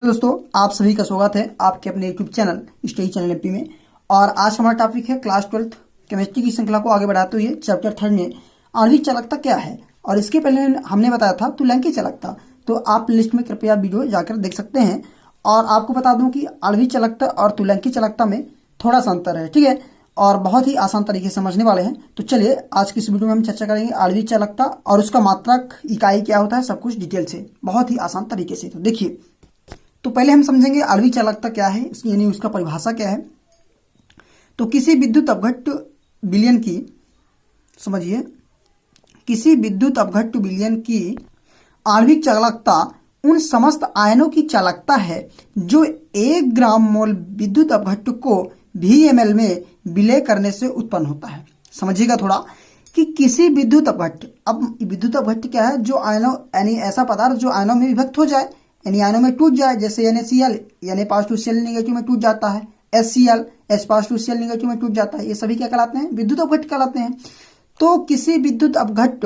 दोस्तों आप सभी का स्वागत है आपके अपने YouTube channel study channel MP में। और आज हमारा टॉपिक है क्लास 12th केमिस्ट्री की श्रृंखला को आगे बढ़ाते हुए चैप्टर 3 में आणविक चालकता क्या है। और इसके पहले हमने बताया था तुल्यांकी चालकता, तो आप लिस्ट में कृपया वीडियो जाकर देख सकते हैं। और आपको बता दूं कि आणविक चालकता और तुल्यांकी चालकता में थोड़ा सा अंतर है, ठीक है, और बहुत ही आसान तरीके से समझने वाले हैं। तो चलिए आज की इस वीडियो में हम चर्चा करेंगे आणविक चालकता और उसका मात्रक इकाई क्या होता है, सब कुछ डिटेल से, बहुत ही आसान तरीके से। तो देखिए, तो पहले हम समझेंगे आणविक चालकता क्या है, यानी उसका परिभाषा क्या है। तो किसी विद्युत अपघट्ट विलयन की, समझिए, किसी विद्युत अपघट्ट विलयन की आणविक चालकता उन समस्त आयनों की चालकता है जो 1 ग्राम मोल विद्युत अपघट्ट को VmL में विलय करने से उत्पन्न होता है। समझिएगा थोड़ा कि किसी विद्युत अपघट्ट, अब विद्युत अपघट्ट क्या है, जो आयनों यानी ऐसा पदार्थ जो आयनों में विभक्त हो जाए, यानी आयनों में टूट जाए, जैसे NaCl Na+Cl नेगेटिव में टूट जाता है, HCl H+Cl नेगेटिव में टूट जाता है, ये सभी क्या कहलाते हैं, विद्युत अपघट्ट कहलाते हैं। तो किसी विद्युत अपघट्ट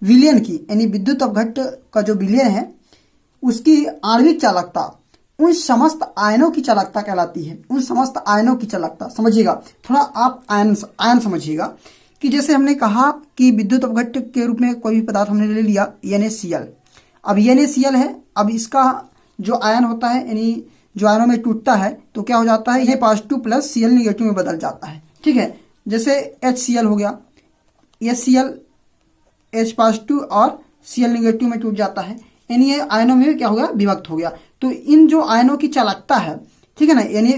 विलयन की, यानी विद्युत अपघट्ट का जो विलयन है उसकी आणविक चालकता उन समस्त आयनों की चालकता कहलाती है, उन समस्त आयनों की चालकता। समझिएगा थोड़ा, आप आयन समझिएगा कि जैसे हमने कहा कि विद्युत अपघट्ट के रूप में कोई भी पदार्थ हमने ले लिया NaCl। अब NaCl है, अब इसका जो आयन होता है, यानी जो आयनों में टूटता है तो क्या हो जाता है, Na+2 Cl नेगेटिव में बदल जाता है, ठीक है। जैसे HCl हो गया, HCl H+2 और Cl नेगेटिव में टूट जाता है, यानी ये आयनों में क्या हो गया, विभक्त हो गया। तो इन जो आयनों की चालकता है, ठीक है ना, यानी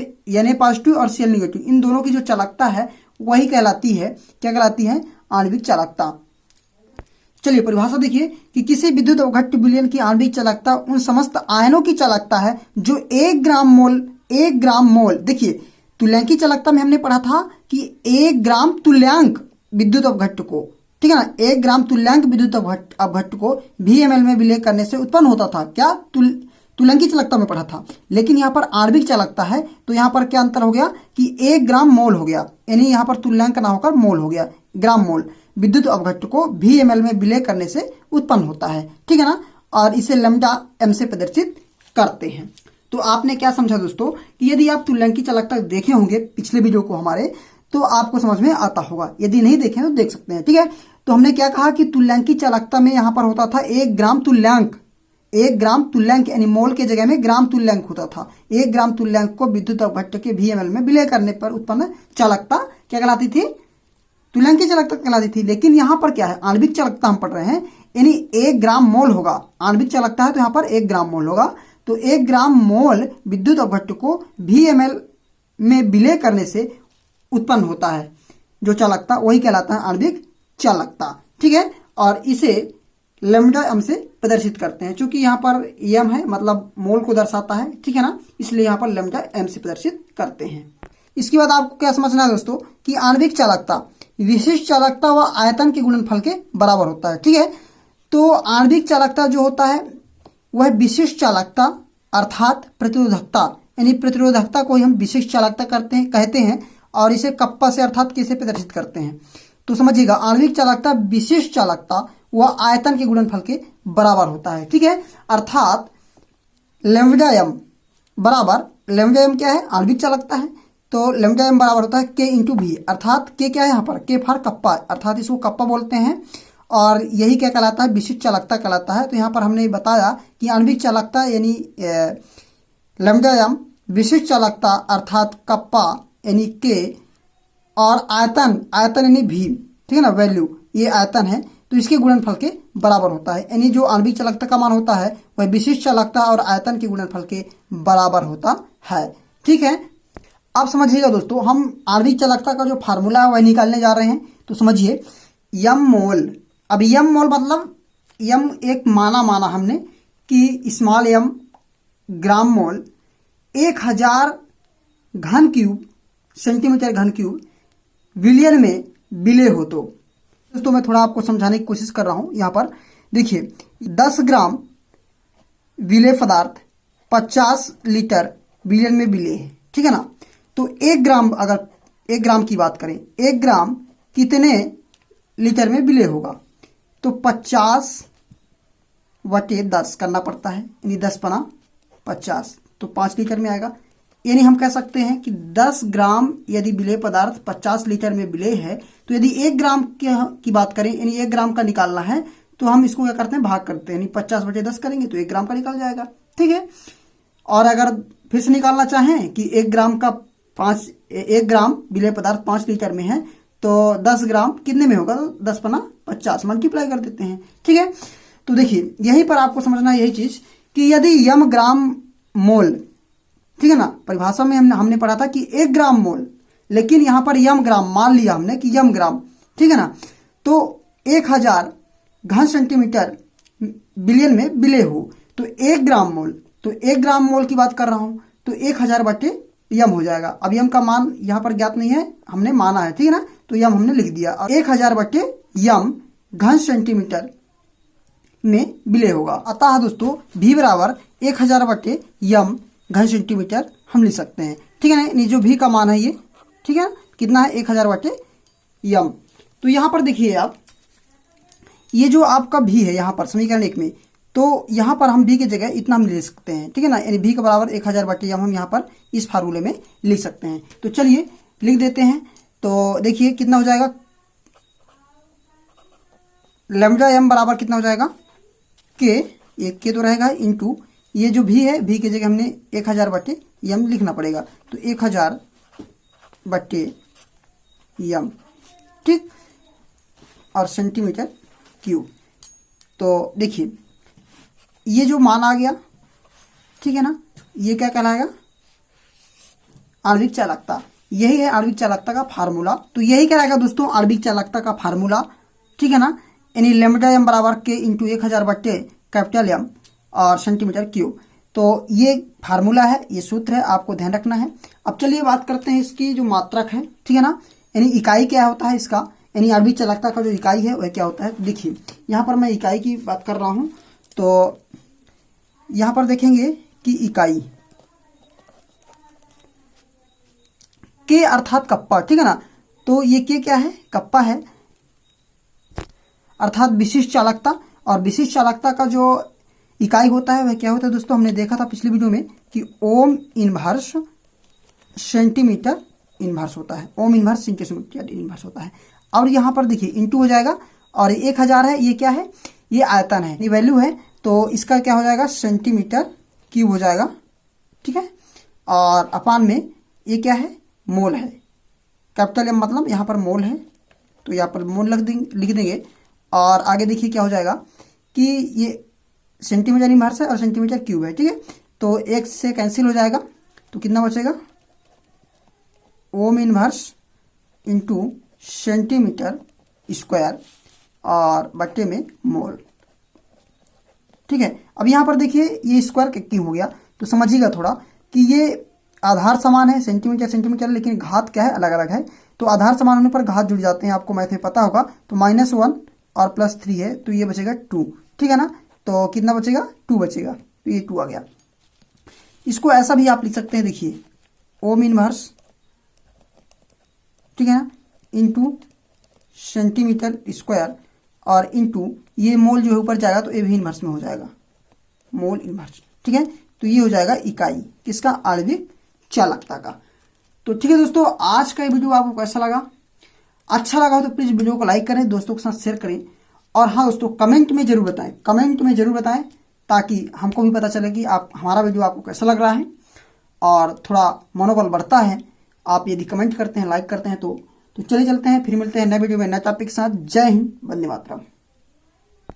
Na+2 और Cl नेगेटिव, इन दोनों की जो चालकता है वही कहलाती है, क्या कहलाती है, आणविक चालकता। चलिए परिभाषा देखिए कि किसी विद्युत अपघट्ट विलयन की आणविक चालकता उन समस्त आयनों की चालकता है जो 1 ग्राम मोल, देखिए तुल्यांकी चालकता में हमने पढ़ा था कि 1 ग्राम तुल्यांक विद्युत अपघट्ट को, ठीक है ना, 1 ग्राम तुल्यांक विद्युत अपघट्ट को VmL में विलय करने से उत्पन्न होता था, क्या तुल्यांकी चालकता में पढ़ा था। लेकिन यहाँ पर आणविक चालकता है, तो यहाँ पर क्या अंतर हो गया कि 1 ग्राम मोल हो गया, यानी यहाँ पर तुल्यांक ना होकर मोल हो गया, ग्राम मोल विद्युत अपघट्ट को VmL में विलय करने से उत्पन्न होता है, ठीक है ना। और इसे लैम्डा m से प्रदर्शित करते हैं। तो आपने क्या समझा दोस्तों कि यदि आप तुल्यांकी चालकता देखे होंगे पिछले वीडियो को हमारे, तो आपको समझ में आता होगा, यदि नहीं देखे तो देख सकते हैं, ठीक है। तो हमने क्या कहा कि तुल्यांकी चालकता में यहाँ पर होता था 1 ग्राम तुल्यांक, 1 ग्राम तुल्यांक यानी मोल के जगह में ग्राम तुल्यांक होता था। 1 ग्राम तुल्यांक को विद्युत अपघट्ट के VmL में विलय करने पर उत्पन्न चालकता क्या कहलाती थी, तुल्यांकी चालकता कहलाती थी। लेकिन यहाँ पर क्या है, आणविक चालकता हम पढ़ रहे हैं, यानी 1 ग्राम मोल होगा, आणविक चालकता है तो यहाँ पर 1 ग्राम मोल होगा। तो 1 ग्राम मोल विद्युत अपघट्ट को VmL में विलय करने से उत्पन्न होता है जो चालकता, वही कहलाता है आणविक चालकता, ठीक है। और इसे लैम्डा m से प्रदर्शित करते हैं, चूंकि यहाँ पर m है मतलब मोल को दर्शाता है, ठीक है ना, इसलिए यहाँ पर लैम्डा m से प्रदर्शित करते हैं। इसके बाद आपको क्या समझना है दोस्तों कि आणविक चालकता विशिष्ट चालकता व आयतन के गुणनफल के बराबर होता है, ठीक है। तो आणविक चालकता जो होता है वह विशिष्ट चालकता अर्थात प्रतिरोधकता, यानी प्रतिरोधकता को हम विशिष्ट चालकता कहते हैं और इसे कप्पा से अर्थात के से प्रदर्शित करते हैं। तो समझिएगा आणविक चालकता विशिष्ट चालकता व आयतन के गुणनफल के बराबर होता है, ठीक है। अर्थात लैम्डा m बराबर, लैम्डा m क्या है, आणविक चालकता है, तो लैम्डा m बराबर होता है K × V, अर्थात K क्या है यहाँ पर, K फॉर कप्पा, अर्थात इसको कप्पा बोलते हैं और यही क्या कहलाता है, विशिष्ट चालकता कहलाता है। तो यहाँ पर हमने बताया कि आणविक चालकता यानी लैम्डा m विशिष्ट चालकता अर्थात कप्पा यानी K, और आयतन यानी V, ठीक है ना, वैल्यू, ये आयतन है, तो इसके गुणनफल के बराबर होता है, यानी जो आणविक चालकता का मान होता है वह विशिष्ट चालकता और आयतन के गुणनफल के बराबर होता है, ठीक है। अब समझिएगा दोस्तों, हम आणविक चालकता का जो फार्मूला है वह निकालने जा रहे हैं। तो समझिए m मोल, अब m मोल मतलब m एक माना हमने कि स्मॉल m ग्राम मोल 1000 घन क्यूब सेंटीमीटर घन क्यूब विलयन में विलय हो। तो दोस्तों मैं थोड़ा आपको समझाने की कोशिश कर रहा हूं। यहाँ पर देखिए 10 ग्राम विलय पदार्थ 50 लीटर विलयन में विलय है, ठीक है ना। तो 1 ग्राम, अगर 1 ग्राम की बात करें, 1 ग्राम कितने लीटर में विलय होगा, तो 50/10 करना पड़ता है, यानी 10 × 50, तो 5 लीटर में आएगा। यानी हम कह सकते हैं कि 10 ग्राम यदि विलेय पदार्थ 50 लीटर में विलेय है, तो यदि 1 ग्राम की बात करें, यानी 1 ग्राम का निकालना है, तो हम इसको क्या करते हैं, भाग करते हैं, यानी 50/10 करेंगे तो 1 ग्राम का निकल जाएगा। ठीक है। और अगर फिर से निकालना चाहें कि 1 ग्राम विलेय पदार्थ 5 लीटर में है, तो 10 ग्राम कितने में होगा, तो 10×50 मल्टीप्लाई कर देते हैं। ठीक है। तो देखिए यहीं पर आपको समझना है यही चीज कि यदि यम ग्राम मोल, ठीक है ना, परिभाषा में हमने पढ़ा था कि 1 ग्राम मोल, लेकिन यहां पर यम ग्राम मान लिया हमने कि यम ग्राम, ठीक है ना, तो 1000 घन सेंटीमीटर बिलियन में विलेय हो, तो 1 ग्राम मोल, तो 1 ग्राम मोल की बात कर रहा हूं, तो 1000/यम हो जाएगा। अब यम का मान यहां पर ज्ञात नहीं है, हमने माना है, ठीक है ना, तो यम हमने लिख दिया। 1000/यम घन सेंटीमीटर में विलेय होगा। अतः दोस्तों v बराबर 1000/यम घन सेंटीमीटर हम लिख सकते हैं। ठीक है ना, जो v का मान है ये, ठीक है, कितना है, 1000/यम। तो यहां पर देखिए आप, ये जो आपका v है यहां पर समीकरण 1 में, तो यहां पर हम v की जगह इतना हम ले सकते हैं। ठीक है ना, यानी v का बराबर 1000/यम हम यहां पर इस फार्मूले में लिख सकते हैं। तो चलिए लिख देते हैं। तो देखिए कितना हो जाएगा, लैम्डा m बराबर कितना हो जाएगा, के, एक के तो रहेगा, इंटू ये जो v है, v की जगह हमने 1000/यम लिखना पड़ेगा, तो 1000/यम, ठीक, और सेंटीमीटर क्यूब। तो देखिए ये जो मान आ गया, ठीक है ना, ये क्या कहलाएगा, आणविक चालकता। यही है आणविक चालकता का फार्मूला। तो यही कहलाएगा दोस्तों आणविक चालकता का फार्मूला। ठीक है ना, यानी लैम्डा m बराबर के इंटू 1000/M और सेंटीमीटर क्यूब। तो ये फार्मूला है, ये सूत्र है, आपको ध्यान रखना है। अब चलिए बात करते हैं इसकी जो मात्रक है, ठीक है ना, यानी इकाई क्या होता है इसका, यानी आणविक चालकता का जो इकाई है वह क्या होता है। देखिए यहाँ पर मैं इकाई की बात कर रहा हूं, तो यहाँ पर देखेंगे कि इकाई के अर्थात कप्पा, ठीक है ना, तो ये के क्या है, कप्पा है, अर्थात विशिष्ट चालकता। और विशिष्ट चालकता का जो इकाई होता है वह क्या होता है दोस्तों, हमने देखा था पिछली वीडियो में कि ओम इनवर्स सेंटीमीटर इनवर्स होता है, ओम इनवर्स सेंटीमीटर इनवर्स होता है। और यहाँ पर देखिए इंटू हो जाएगा, और 1000 है, ये क्या है, ये आयतन है, ये वैल्यू है, तो इसका क्या हो जाएगा, सेंटीमीटर क्यूब हो जाएगा। ठीक है, और अपान में ये क्या है, मोल है, कैपिटल एम मतलब यहाँ पर मोल है, तो यहाँ पर मोल लिख देंगे। और आगे देखिए क्या हो जाएगा कि ये सेंटीमीटर इनवर्स है और सेंटीमीटर क्यूब है। ठीक है, तो 1 से कैंसिल हो जाएगा, तो कितना बचेगा, ohm inverse into centimetre square और बट्टे में मोल। ठीक है, अब यहाँ पर देखिए ये स्क्वायर क्यों हो गया, तो समझिएगा थोड़ा कि ये आधार समान है, सेंटीमीटर सेंटीमीटर, लेकिन घात क्या है, अलग अलग है। तो आधार समान होने पर घात जुड़ जाते हैं, आपको मैथ में पता होगा। तो -1 और +3 है, तो ये बचेगा 2। ठीक है ना, तो कितना बचेगा, 2 बचेगा, तो ये 2 आ गया। इसको ऐसा भी आप लिख सकते हैं, देखिए ओम इनवर्स, ठीक है ना, इंटू सेंटीमीटर स्क्वायर और इंटू ये मोल जो है ऊपर जाएगा तो ये भी इनवर्स में हो जाएगा, मोल इनवर्स। ठीक है, तो ये हो जाएगा इकाई किसका, आणविक चालकता का। तो ठीक है दोस्तों, आज का ये वीडियो आपको कैसा लगा, अच्छा लगा हो तो प्लीज वीडियो को लाइक करें, दोस्तों के साथ शेयर करें, और हाँ दोस्तों कमेंट में जरूर बताएं, कमेंट में जरूर बताएं, ताकि हमको भी पता चले कि आप हमारा वीडियो आपको कैसा लग रहा है, और थोड़ा मनोबल बढ़ता है आप यदि कमेंट करते हैं, लाइक करते हैं। तो चलिए चलते हैं, फिर मिलते हैं नए वीडियो में नए टॉपिक के साथ। जय हिंद, वंदे मातरम।